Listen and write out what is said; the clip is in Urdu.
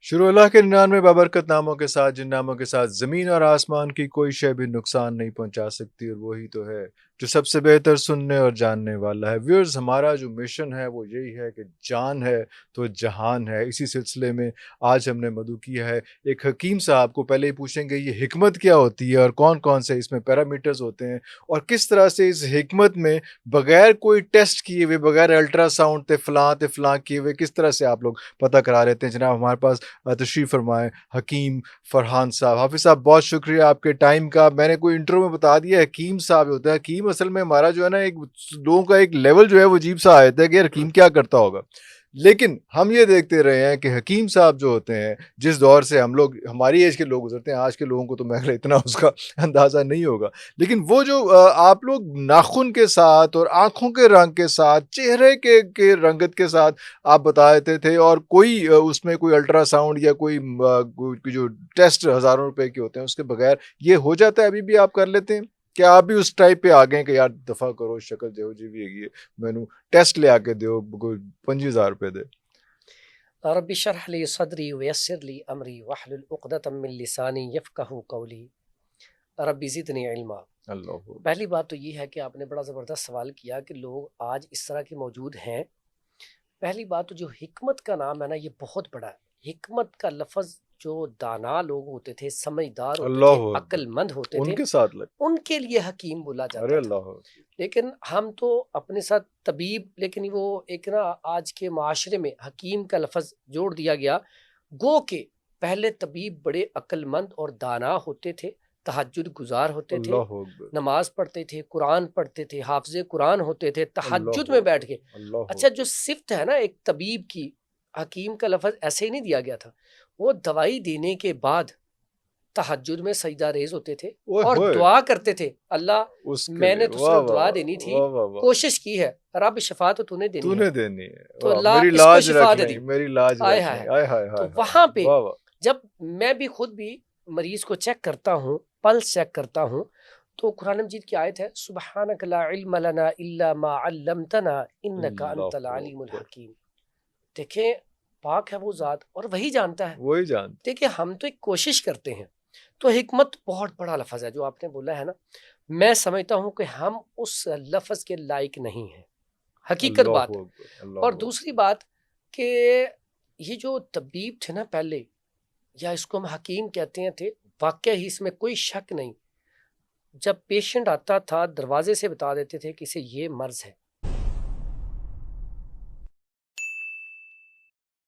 شروع اللہ کے 99 بابرکت ناموں کے ساتھ، جن ناموں کے ساتھ زمین اور آسمان کی کوئی شے بھی نقصان نہیں پہنچا سکتی، اور وہی تو ہے جو سب سے بہتر سننے اور جاننے والا ہے۔ ویورز، ہمارا جو مشن ہے وہ یہی ہے کہ جان ہے تو جہان ہے۔ اسی سلسلے میں آج ہم نے مدعو کیا ہے ایک حکیم صاحب کو۔ پہلے ہی پوچھیں گے یہ حکمت کیا ہوتی ہے اور کون کون سے اس میں پیرامیٹرز ہوتے ہیں، اور کس طرح سے اس حکمت میں بغیر کوئی ٹیسٹ کیے ہوئے، بغیر الٹرا ساؤنڈ تے فلاں کیے ہوئے، کس طرح سے آپ لوگ پتہ کرا لیتے ہیں۔ جناب ہمارے پاس تشریف فرمائے حکیم فرحان صاحب۔ حافظ صاحب، بہت شکریہ آپ کے ٹائم کا۔ میں نے کوئی انٹرو میں بتا دیا حکیم صاحب ہوتا ہے۔ حکیم اصل میں ہمارا جو ہے نا، ایک لوگوں کا ایک لیول جو ہے وہ عجیب سا آتا ہے کہ یار حکیم کیا کرتا ہوگا، لیکن ہم یہ دیکھتے رہے ہیں کہ حکیم صاحب جو ہوتے ہیں، جس دور سے ہم لوگ، ہماری ایج کے لوگ گزرتے ہیں، آج کے لوگوں کو تو میں اتنا اس کا اندازہ نہیں ہوگا، لیکن وہ جو آپ لوگ ناخن کے ساتھ اور آنکھوں کے رنگ کے ساتھ، چہرے کے رنگت کے ساتھ آپ بتا دیتے تھے، اور کوئی اس میں کوئی الٹرا ساؤنڈ یا کوئی جو ٹیسٹ ہزاروں روپے کے ہوتے ہیں اس کے بغیر یہ ہو جاتا ہے، ابھی بھی آپ کر لیتے ہیں؟ کیا آپ بھی اس ٹائپ پہ آ گئے کہ یار دفاع کرو، شکل جو جی بھی ہے مینو ٹیسٹ لے آ کے دیو، کوئی 25,000 روپے دے؟ رب اشرح لی صدری ویسر لی امری واحلل عقدۃ من لسانی یفقہوا قولی رب زدنی علما۔ اللہ پہلی بات تو یہ ہے کہ آپ نے بڑا زبردست سوال کیا کہ لوگ آج اس طرح کے موجود ہیں۔ پہلی بات تو جو حکمت کا نام ہے نا، یہ بہت بڑا ہے۔ حکمت کا لفظ جو دانا لوگ ہوتے تھے، سمجھدار ہوتے تھے، اللہ اکبر، عقل مند ہوتے ان تھے، کے ساتھ لگ، ان کے لیے حکیم بولا ارے جاتا تھا۔ اللہ لیکن ہم تو اپنے ساتھ طبیب، لیکن وہ ایک نا آج کے معاشرے میں حکیم کا لفظ جوڑ دیا گیا۔ گو کہ پہلے طبیب بڑے عقل مند اور دانا ہوتے تھے، تہجد گزار ہوتے تھے، اللہ اکبر، نماز پڑھتے تھے، قرآن پڑھتے تھے، حافظ قرآن ہوتے تھے، تہجد اللہ میں بیٹھ اکبر، کے۔ اللہ اچھا، اکبر، جو صفت ہے نا ایک طبیب کی، حکیم کا لفظ ایسے ہی نہیں دیا گیا تھا۔ وہ دوائی دینے کے بعد تہجد میں سجدہ ریز ہوتے تھے اوہ اور ہوئے دعا کرتے تھے، اللہ اس کے میں لیے، نے تجھ واہ سے واہ دعا واہ دینی تھی، واہ واہ واہ، کوشش کی ہے، رب شفا تو تو نے تو دینی ہے، نے دینی ہے، تو واہ، اللہ میری اس کو لاج شفا رکھ دے لیں، دی۔ میری لاج آئے رکھ ہائے لیں، آئے ہائے تو ہائے وہاں ہائے، پہ واہ واہ، جب میں بھی خود بھی مریض کو چیک کرتا ہوں، پلس چیک کرتا ہوں، تو قرآن مجید کی آیت ہے سبحانک لا علم لنا الا ما علمتنا انک انت اللہ العلیم اکبر، الحکیم۔ دیکھیں، پاک ہے وہ ذات اور وہی جانتا ہے۔ وہی جانتے، دیکھیں، ہم تو ایک کوشش کرتے ہیں۔ تو حکمت بہت بڑا لفظ ہے جو آپ نے بولا ہے نا، میں سمجھتا ہوں کہ ہم اس لفظ کے لائق نہیں ہیں، حقیقت اللہ بات ہے۔ اکبر، اور اللہ دوسری بات کہ یہ جو طبیب تھے نا پہلے، یا اس کو ہم حکیم کہتے ہیں تھے، واقعہ ہی اس میں کوئی شک نہیں، جب پیشنٹ آتا تھا دروازے سے بتا دیتے تھے کہ اسے یہ مرض ہے،